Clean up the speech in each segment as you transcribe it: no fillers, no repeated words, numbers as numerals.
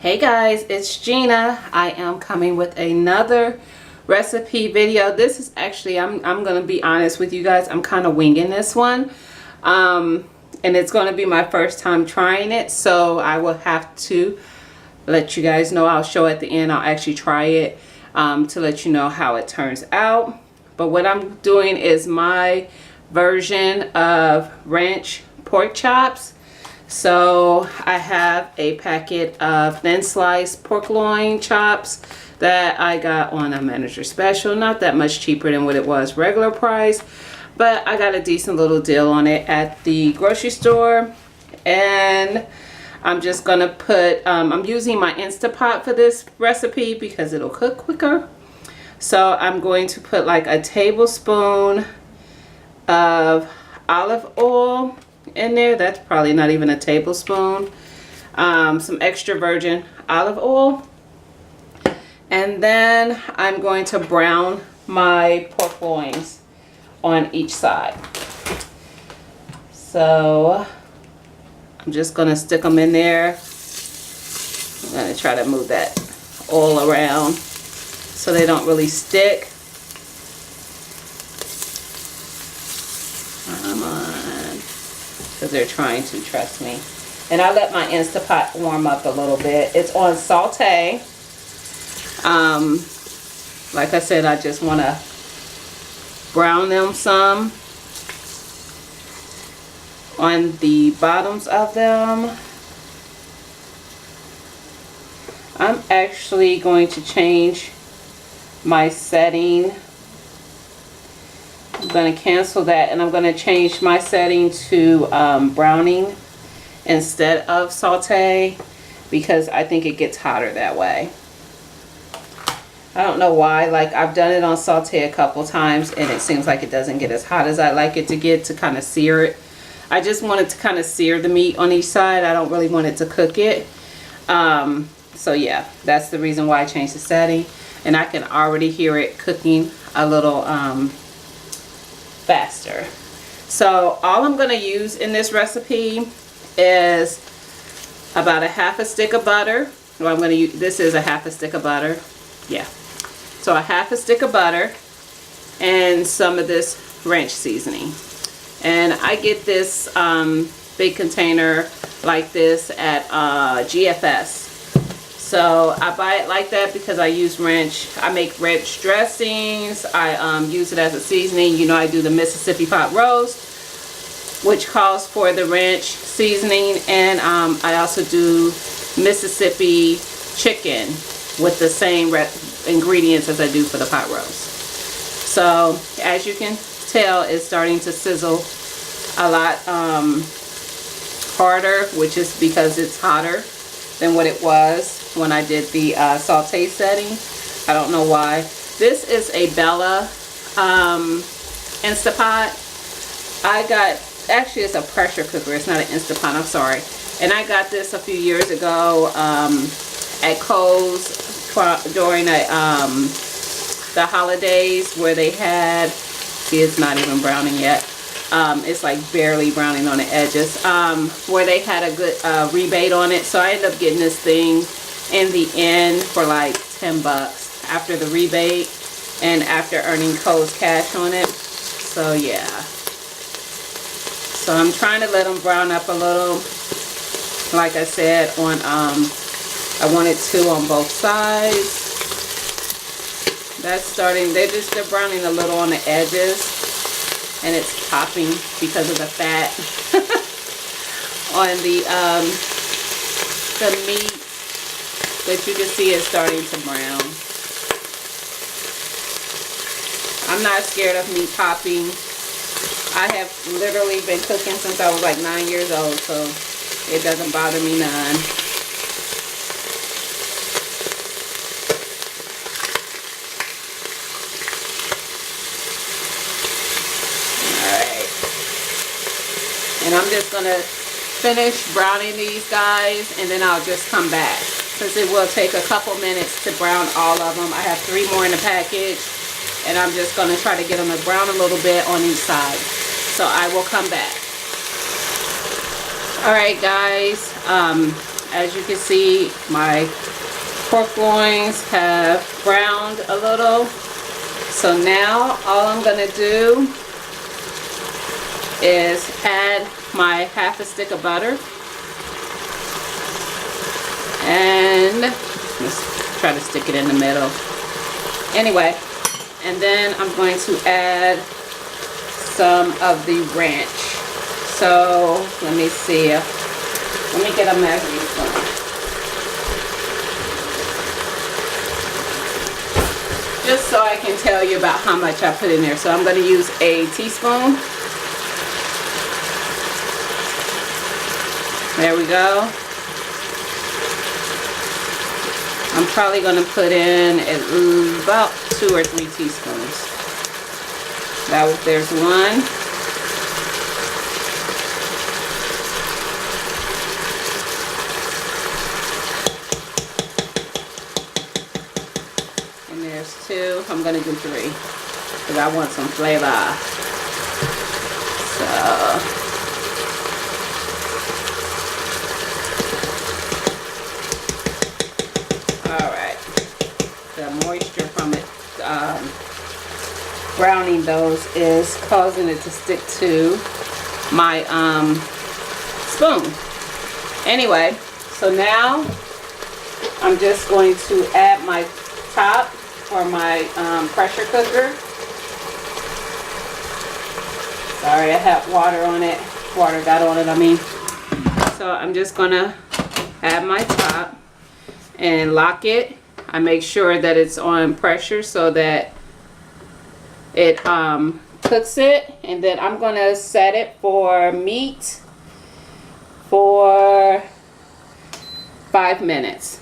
Hey guys, it's Gina. I am coming with another recipe video. This is actually, I'm going to be honest with you guys, I'm kind of winging this one. And it's going to be my first time trying it, so I will have to let you guys know. I'll show at the end. I'll actually try it to let you know how it turns out. But what I'm doing is my version of ranch pork chops. So I have a packet of thin sliced pork loin chops that I got on a manager special. Not that much cheaper than what it was regular price, but I got a decent little deal on it at the grocery store. And I'm just gonna put, I'm using my Instapot for this recipe because it'll cook quicker. So I'm going to put like a tablespoon of olive oil in there. That's probably not even a tablespoon. Some extra virgin olive oil. And then I'm going to brown my pork loins on each side. So I'm just going to stick them in there. I'm going to try to move that oil around so they don't really stick. Come on, because they're trying to, trust me. And I let my Instapot warm up a little bit. It's on saute. Like I said, I just want to brown them some on the bottoms of them. I'm actually going to change my setting. I'm going to cancel that, and I'm going to change my setting to browning instead of saute, because I think it gets hotter that way. I don't know why. Like, I've done it on saute a couple times and it seems like it doesn't get as hot as I like it to get, to kind of sear it. I just want it to kind of sear the meat on each side. I don't really want it to cook it. So yeah, that's the reason why I changed the setting. And I can already hear it cooking a little faster. So all I'm going to use in this recipe is about a half a stick of butter. Well, I'm going to use, this is a half a stick of butter. Yeah. So a half a stick of butter and some of this ranch seasoning. And I get this big container like this at GFS. So I buy it like that because I use ranch. I make ranch dressings. I use it as a seasoning. You know, I do the Mississippi pot roast, which calls for the ranch seasoning. And I also do Mississippi chicken with the same ingredients as I do for the pot roast. So as you can tell, it's starting to sizzle a lot harder, which is because it's hotter than what it was when I did the saute setting. I don't know why. This is a Bella Instapot. I got, actually it's a pressure cooker, it's not an Instapot, I'm sorry. And I got this a few years ago at Kohl's during the holidays, where they had, see, it's not even browning yet. It's like barely browning on the edges, where they had a good rebate on it. So I ended up getting this thing in the end for like 10 bucks after the rebate and after earning Kohl's cash on it. So yeah. So I'm trying to let them brown up a little. Like I said, on I wanted to on both sides. That's starting, they're browning a little on the edges, and it's popping because of the fat on the meat. But you can see it's starting to brown. I'm not scared of meat popping. I have literally been cooking since I was like 9 years old, so it doesn't bother me none. Alright. And I'm just going to finish browning these guys, and then I'll just come back, because it will take a couple minutes to brown all of them. I have 3 more in the package, and I'm just going to try to get them to brown a little bit on each side. So I will come back. Alright guys, as you can see, my pork loins have browned a little. So now all I'm gonna do is add my half a stick of butter. And let's try to stick it in the middle. Anyway, and then I'm going to add some of the ranch. So let me see. Let me get a measuring spoon. Just so I can tell you about how much I put in there. So I'm going to use a teaspoon. There we go. I'm probably going to put in about 2 or 3 teaspoons. There's one. And there's 2. I'm going to do 3 because I want some flavor. So moisture from it browning those is causing it to stick to my spoon. Anyway, so now I'm just going to add my top for my pressure cooker. Sorry, I have water on it. Water got on it, I mean. So I'm just gonna add my top and lock it. I make sure that it's on pressure so that it cooks it, and then I'm gonna set it for meat for 5 minutes.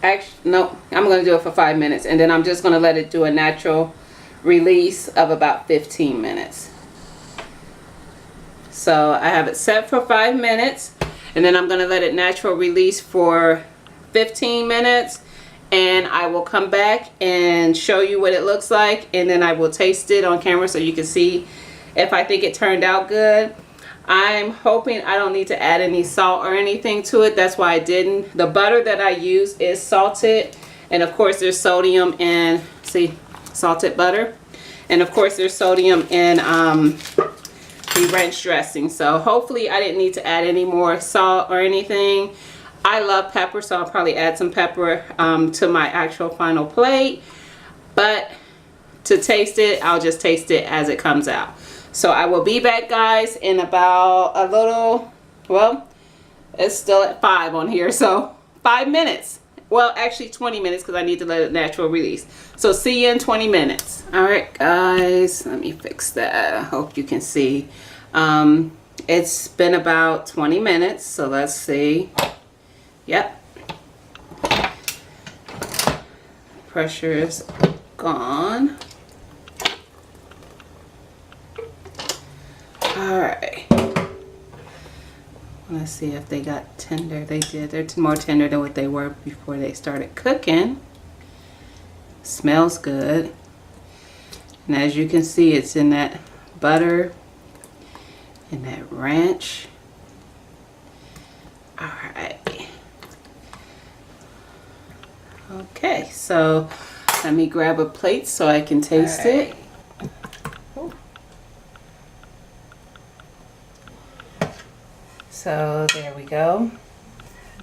Actually, no, I'm gonna do it for 5 minutes, and then I'm just gonna let it do a natural release of about 15 minutes. So I have it set for 5 minutes, and then I'm gonna let it natural release for 15 minutes, and I will come back and show you what it looks like, and then I will taste it on camera so you can see if I think it turned out good. I'm hoping I don't need to add any salt or anything to it. That's why I didn't. The butter that I use is salted, and of course there's sodium in, see, salted butter, and of course there's sodium in the ranch dressing. So hopefully I didn't need to add any more salt or anything. I love pepper, so I'll probably add some pepper to my actual final plate. But to taste it, I'll just taste it as it comes out. So I will be back, guys, in about a little, well, it's still at 5 on here, so 5 minutes. Well, actually 20 minutes because I need to let it natural release. So see you in 20 minutes. All right, guys, let me fix that. I hope you can see. It's been about 20 minutes, so let's see. Yep. Pressure is gone. Alright. Let's see if they got tender. They did. They're more tender than what they were before they started cooking. Smells good. And as you can see, it's in that butter and that ranch. Alright. Okay, so let me grab a plate so I can taste it. So there we go.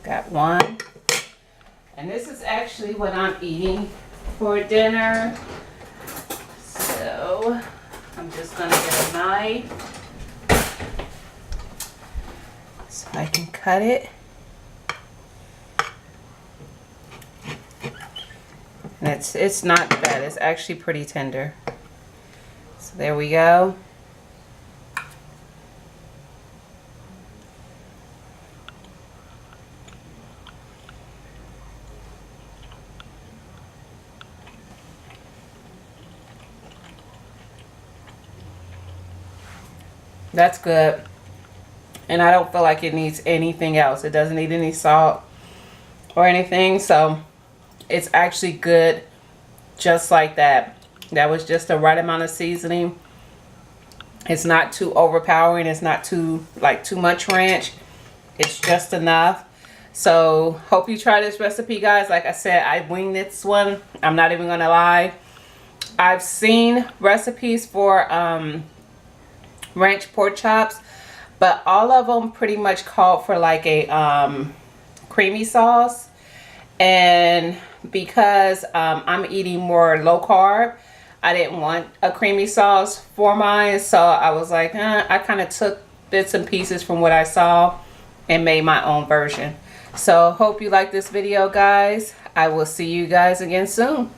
Got one. And this is actually what I'm eating for dinner. So I'm just gonna get a knife so I can cut it. And it's not bad. It's actually pretty tender. So there we go. That's good. And I don't feel like it needs anything else. It doesn't need any salt or anything. So it's actually good just like that. That was just the right amount of seasoning. It's not too overpowering. It's not too much ranch. It's just enough. So hope you try this recipe, guys. Like I said, I winged this one. I'm not even gonna lie. I've seen recipes for ranch pork chops, but all of them pretty much called for like a creamy sauce. And because I'm eating more low carb, I didn't want a creamy sauce for mine. So I was like, I kind of took bits and pieces from what I saw and made my own version. So hope you like this video, guys. I will see you guys again soon.